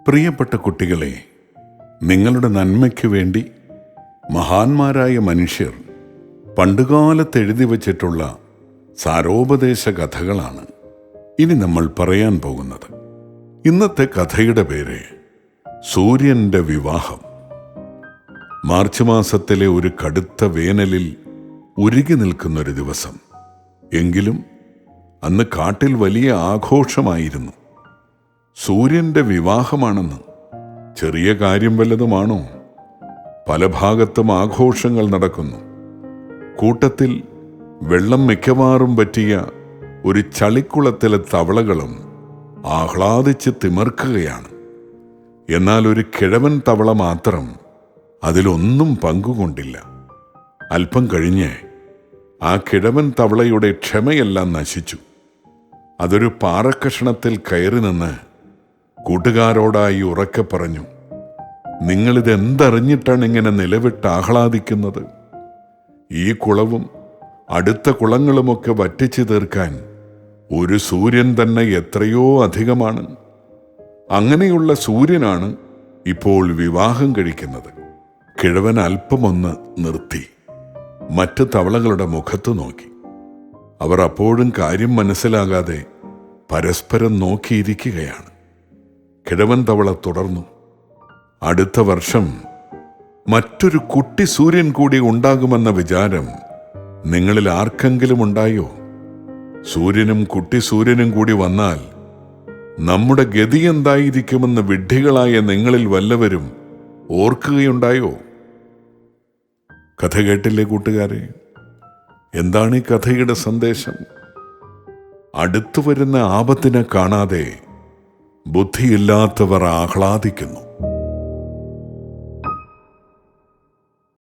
പ്രിയപ്പെട്ട കുട്ടികളെ, നിങ്ങളുടെ നന്മയ്ക്ക് വേണ്ടി മഹാന്മാരായ മനുഷ്യർ പണ്ടുകാലത്ത് എഴുതി വച്ചിട്ടുള്ള സാരോപദേശ കഥകളാണ് ഇനി നമ്മൾ പറയാൻ പോകുന്നത്. ഇന്നത്തെ കഥയുടെ പേര് സൂര്യൻ്റെ വിവാഹം. മാർച്ച് മാസത്തിലെ ഒരു കടുത്ത വേനലിൽ ഉരുകി നിൽക്കുന്നൊരു ദിവസം. എങ്കിലും അന്ന് കാട്ടിൽ വലിയ ആഘോഷമായിരുന്നു. സൂര്യൻ്റെ വിവാഹമാണെന്ന്. ചെറിയ കാര്യം വല്ലതുമാണോ? പല ഭാഗത്തും ആഘോഷങ്ങൾ നടക്കുന്നു. കൂട്ടത്തിൽ വെള്ളം മിക്കവാറും പറ്റിയ ഒരു ചളിക്കുളത്തിലെ തവളകളും ആഹ്ലാദിച്ച് തിമിർക്കുകയാണ്. എന്നാൽ ഒരു കിഴവൻ തവള മാത്രം അതിലൊന്നും പങ്കുകൊണ്ടില്ല. അല്പം കഴിഞ്ഞ് ആ കിഴവൻ തവളയുടെ ക്ഷമയെല്ലാം നശിച്ചു. അതൊരു പാറക്കഷണത്തിൽ കയറി നിന്ന് കൂട്ടുകാരോടായി ഉറക്കെ പറഞ്ഞു, നിങ്ങളിതെന്തറിഞ്ഞിട്ടാണ് ഇങ്ങനെ നിലവിട്ട് ആഹ്ലാദിക്കുന്നത്? ഈ കുളവും അടുത്ത കുളങ്ങളുമൊക്കെ വറ്റിച്ചു തീർക്കാൻ ഒരു സൂര്യൻ തന്നെ എത്രയോ അധികമാണ്. അങ്ങനെയുള്ള സൂര്യനാണ് ഇപ്പോൾ വിവാഹം കഴിക്കുന്നത്. കിഴവൻ അല്പമൊന്ന് നിർത്തി മറ്റ് തവളകളുടെ മുഖത്ത് നോക്കി. അവർ അപ്പോഴും കാര്യം മനസ്സിലാകാതെ പരസ്പരം നോക്കിയിരിക്കുകയാണ്. കിഴവൻ തവള തുടർന്നു, അടുത്ത വർഷം മറ്റൊരു കുട്ടി സൂര്യൻ കൂടി ഉണ്ടാകുമെന്ന വിചാരം നിങ്ങളിൽ ആർക്കെങ്കിലും ഉണ്ടായോ? സൂര്യനും കുട്ടി സൂര്യനും കൂടി വന്നാൽ നമ്മുടെ ഗതി എന്തായിരിക്കുമെന്ന് വിഡ്ഢികളായ നിങ്ങളിൽ വല്ലവരും ഓർക്കുകയുണ്ടായോ? കഥ കേട്ടില്ലേ കൂട്ടുകാരെ? എന്താണ് ഈ കഥയുടെ സന്ദേശം? അടുത്തു വരുന്ന ആപത്തിനെ കാണാതെ ബുദ്ധിയില്ലാത്തവർ ആഹ്ലാദിക്കുന്നു.